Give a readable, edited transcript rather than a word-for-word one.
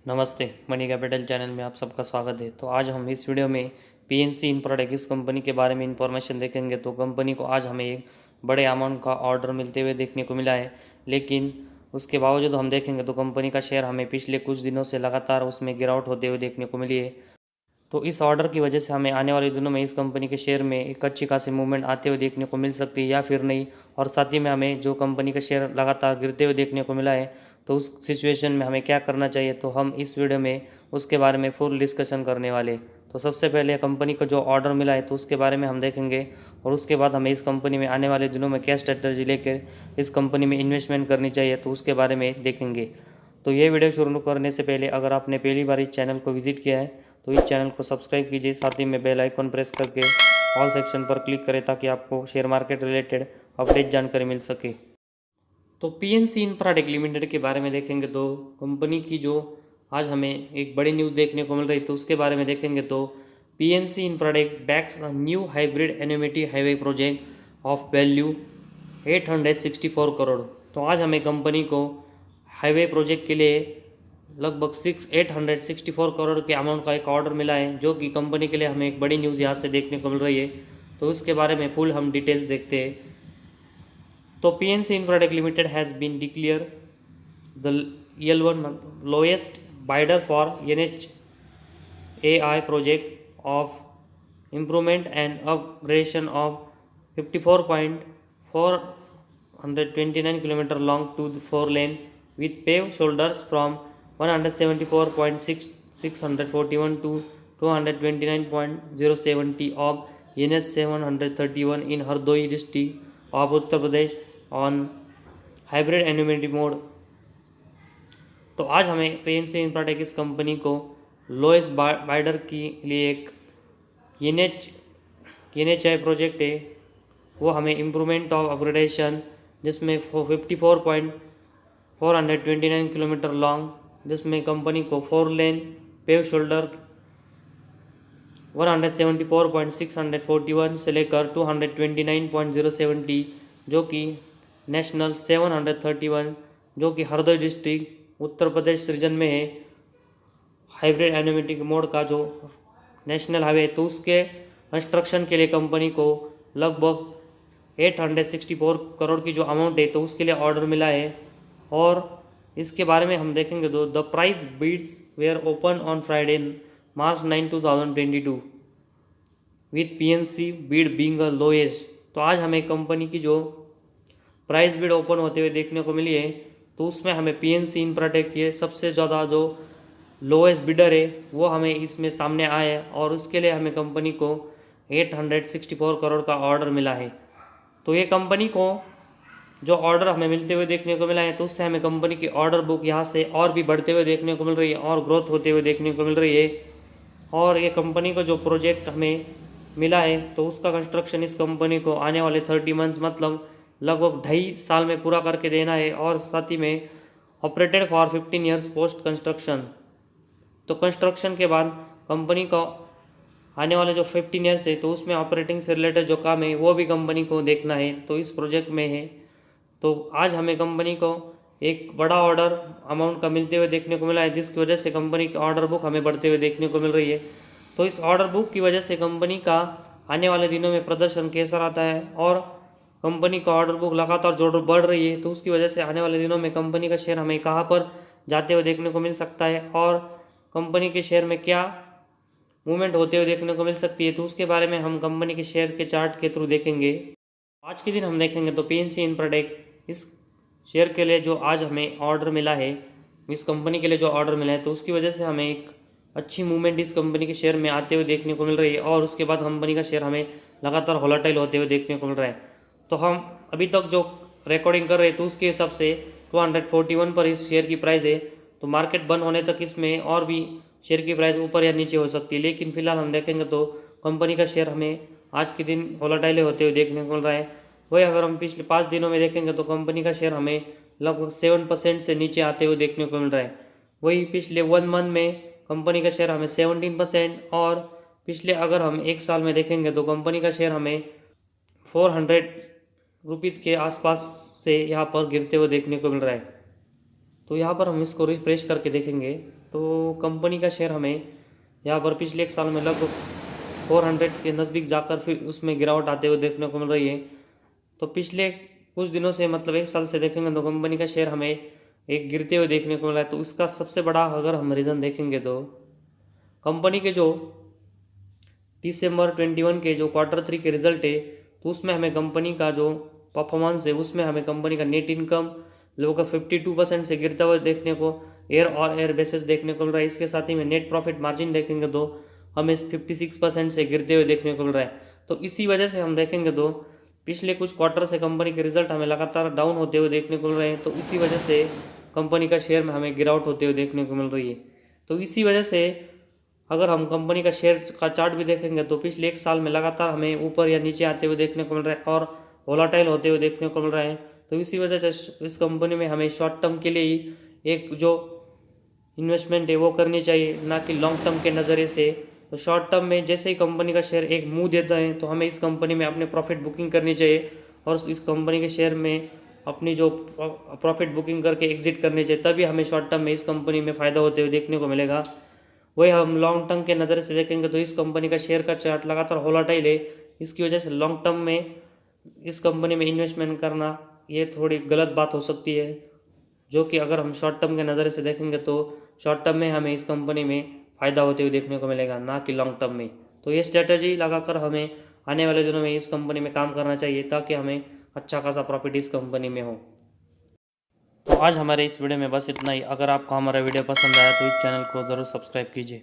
नमस्ते, money capital channel में आप सबका स्वागत है। तो आज हम इस वीडियो में पीएनसी इंफ्राटेक इस कंपनी के बारे में इंफॉर्मेशन देखेंगे। तो कंपनी को आज हमें एक बड़े अमाउंट का ऑर्डर मिलते हुए देखने को मिला है, लेकिन उसके बावजूद हम देखेंगे तो कंपनी का शेयर हमें पिछले कुछ दिनों से लगातार उसमें गिरावट होते हुए देखने को मिली है। तो इस ऑर्डर की वजह से हमें आने वाले दिनों में इस कंपनी के शेयर में एक अच्छी खासी मूवमेंट आते हुए देखने को मिल सकती है या फिर नहीं। और साथ ही में हमें जो कंपनी का शेयर लगातार गिरते हुए देखने को मिला है, तो उस सिचुएशन में हमें क्या करना चाहिए, तो हम इस वीडियो में उसके बारे में फुल डिस्कशन करने वाले। तो सबसे पहले कंपनी को जो ऑर्डर मिला है तो उसके बारे में हम देखेंगे, और उसके बाद हमें इस कंपनी में आने वाले दिनों में क्या स्ट्रेटजी लेकर इस कंपनी में इन्वेस्टमेंट करनी चाहिए तो उसके बारे में देखेंगे। तो ये वीडियो शुरू करने से पहले अगर आपने पहली बार इस चैनल को विजिट किया है तो इस चैनल को सब्सक्राइब कीजिए, साथ ही में बेल आइकन प्रेस करके ऑल सेक्शन पर क्लिक करें ताकि आपको शेयर मार्केट रिलेटेड अपडेट जानकारी मिल सके। तो पीएनसी इंफ्राटेक लिमिटेड के बारे में देखेंगे तो कंपनी की जो आज हमें एक बड़ी न्यूज़ देखने को मिल रही तो उसके बारे में देखेंगे तो PNC Infratech bags a new hybrid NMT highway project of value 864 crore. तो आज हमें कंपनी को हाईवे प्रोजेक्ट के लिए लगभग 864 करोड़ के अमाउंट का एक ऑर्डर मिला है, जो कि कंपनी के लिए हमें एक बड़ी न्यूज़ यहाँ से देखने को मिल रही है। तो उसके बारे में फुल हम डिटेल्स देखते हैं। तो PNC Infratech limited has been declare the L1 lowest bidder for NHAI project of improvement and upgradation of 54.429 km long to the 4-lane with paved shoulders from 174.641 to 229.070 of NH 731 in Hardoi district of Uttar Pradesh on hybrid annuity mode। तो आज हमें PNC Infratech इस company को lowest बाइडर के लिए एक NHAI project है, वो हमें इम्प्रूवमेंट ऑफ अपग्रेडेशन जिसमें 54.429 किलोमीटर लॉन्ग, जिसमें कंपनी को 4-लेन पेव शोल्डर 174.641 से लेकर 229.070 जो कि नेशनल 731 जो कि हरदोई डिस्ट्रिक्ट उत्तर प्रदेश रीजन में है, हाइब्रिड एनुमेटिक मोड का जो नेशनल हाईवे है, तो उसके कंस्ट्रक्शन के लिए कंपनी को लगभग 864 करोड़ की जो अमाउंट है तो उसके लिए ऑर्डर मिला है। और इसके बारे में हम देखेंगे तो the price bids were open on Friday March 9, 2022 with PNC bid being a lowest. तो आज हमें कंपनी की जो प्राइस बिड ओपन होते हुए देखने को मिली है, तो उसमें हमें पीएनसी इंफ्राटेक के सबसे ज़्यादा जो लोएस्ट बिडर है वो हमें इसमें सामने आया है, और उसके लिए हमें कंपनी को 864 करोड़ का ऑर्डर मिला है। तो ये कंपनी को जो ऑर्डर हमें मिलते हुए देखने को मिला है, तो उससे हमें कंपनी की ऑर्डर बुक यहाँ से और भी बढ़ते हुए देखने को मिल रही है और ग्रोथ होते हुए देखने को मिल रही है। और ये कंपनी को जो प्रोजेक्ट हमें मिला है तो उसका कंस्ट्रक्शन इस कंपनी को आने वाले 30 मंथ्स मतलब लगभग 2.5 साल में पूरा करके देना है, और साथ ही में operated for 15 years post construction. तो कंस्ट्रक्शन के बाद कंपनी का आने वाले जो 15 ईयर्स है तो उसमें ऑपरेटिंग से रिलेटेड जो काम है वो भी कंपनी को देखना है, तो इस प्रोजेक्ट में है। तो आज हमें कंपनी को एक बड़ा ऑर्डर अमाउंट का मिलते हुए देखने को मिला है, जिसकी वजह से कंपनी की ऑर्डर बुक हमें बढ़ते हुए देखने को मिल रही है। तो इस ऑर्डर बुक की वजह से कंपनी का आने वाले दिनों में प्रदर्शन कैसा रहता है, और कंपनी का ऑर्डर बुक लगातार जो बढ़ रही है तो उसकी वजह से आने वाले दिनों में कंपनी का शेयर हमें कहाँ पर जाते हुए देखने को मिल सकता है, और कंपनी के शेयर में क्या मूवमेंट होते हुए देखने को मिल सकती है, तो उसके बारे में हम कंपनी के शेयर के चार्ट के थ्रू देखेंगे। आज के दिन हम देखेंगे तो पीएनसी इंफ्राटेक इस शेयर के लिए जो आज हमें ऑर्डर मिला है, इस कंपनी के लिए जो ऑर्डर मिला है तो उसकी वजह से हमें एक अच्छी मूवमेंट इस कंपनी के शेयर में आते हुए देखने को मिल रही है, और उसके बाद कंपनी का शेयर हमें लगातार वोलेटाइल होते हुए देखने को मिल रहा है। तो हम अभी तक जो रिकॉर्डिंग कर रहे हैं तो उसके हिसाब से 241 पर इस शेयर की प्राइस है। तो मार्केट बंद होने तक इसमें और भी शेयर की प्राइस ऊपर या नीचे हो सकती है, लेकिन फिलहाल हम देखेंगे तो कंपनी का शेयर हमें आज के दिन वोलेटाइल होते हुए देखने को मिल रहा है। वही अगर हम पिछले 5 दिनों में देखेंगे तो कंपनी का शेयर हमें लगभग 7% से नीचे आते हुए देखने को मिल रहा है। वही पिछले 1 मंथ में कंपनी का शेयर हमें 17%, और पिछले अगर हम 1 साल में देखेंगे तो कंपनी का शेयर हमें 400 रुपीज़ के आसपास से यहाँ पर गिरते हुए देखने को मिल रहा है। तो यहाँ पर हम इसको रिफ्रेश करके देखेंगे तो कंपनी का शेयर हमें यहाँ पर पिछले एक साल में लगभग 400 के नज़दीक जाकर फिर उसमें गिरावट आते हुए देखने को मिल रही है। तो पिछले कुछ दिनों से मतलब एक साल से देखेंगे तो कंपनी का शेयर हमें एक गिरते हुए देखने को मिल रहा है। तो इसका सबसे बड़ा अगर हम रीज़न देखेंगे तो कंपनी के जो दिसंबर 21 के जो Q3 के रिजल्ट है, तो उसमें हमें कंपनी का जो परफॉर्मेंस है उसमें हमें कंपनी का नेट इनकम लगभग 52% से गिरता हुआ देखने को एयर बेसिस देखने को मिल रहा है। इसके साथ ही में नेट प्रॉफिट मार्जिन देखेंगे तो हमें 56% से गिरते हुए देखने को मिल रहा है। तो इसी वजह से हम देखेंगे तो पिछले कुछ क्वार्टर से कंपनी के रिजल्ट हमें लगातार डाउन होते हुए देखने को मिल रहे हैं। तो इसी वजह से कंपनी का शेयर में हमें गिरावट होते हुए देखने को मिल रही है। तो इसी वजह से अगर हम कंपनी का शेयर का चार्ट भी देखेंगे तो पिछले एक साल में लगातार हमें ऊपर या नीचे आते हुए देखने को मिल रहा है और वोलाटाइल होते हुए देखने को मिल रहा है। तो इसी वजह से इस कंपनी में हमें शॉर्ट टर्म के लिए ही एक जो इन्वेस्टमेंट है वो करनी चाहिए, ना कि लॉन्ग टर्म के नज़रिए से। तो शॉर्ट टर्म में जैसे ही कंपनी का शेयर एक मुंह देता है तो हमें इस कंपनी में अपने प्रॉफिट बुकिंग करनी चाहिए और इस कंपनी के शेयर में अपनी जो प्रॉफिट बुकिंग करके एग्जिट करनी चाहिए, तभी हमें शॉर्ट टर्म में इस कंपनी में फ़ायदा होते हुए देखने को मिलेगा। वही हम लॉन्ग टर्म के नज़र से देखेंगे तो इस कंपनी का शेयर का चार्ट लगातार वोलेटाइल है। इसकी वजह से लॉन्ग टर्म में इस कंपनी में इन्वेस्टमेंट करना ये थोड़ी गलत बात हो सकती है, जो कि अगर हम शॉर्ट टर्म के नज़र से देखेंगे तो शॉर्ट टर्म में हमें इस कंपनी में फ़ायदा होते हुए देखने को मिलेगा, ना कि लॉन्ग टर्म में। तो ये स्ट्रेटजी लगाकर हमें आने वाले दिनों में इस कंपनी में काम करना चाहिए ताकि हमें अच्छा खासा प्रॉफिट इस कंपनी में हो। तो आज हमारे इस वीडियो में बस इतना ही। अगर आपको हमारा वीडियो पसंद आया तो इस चैनल को ज़रूर सब्सक्राइब कीजिए।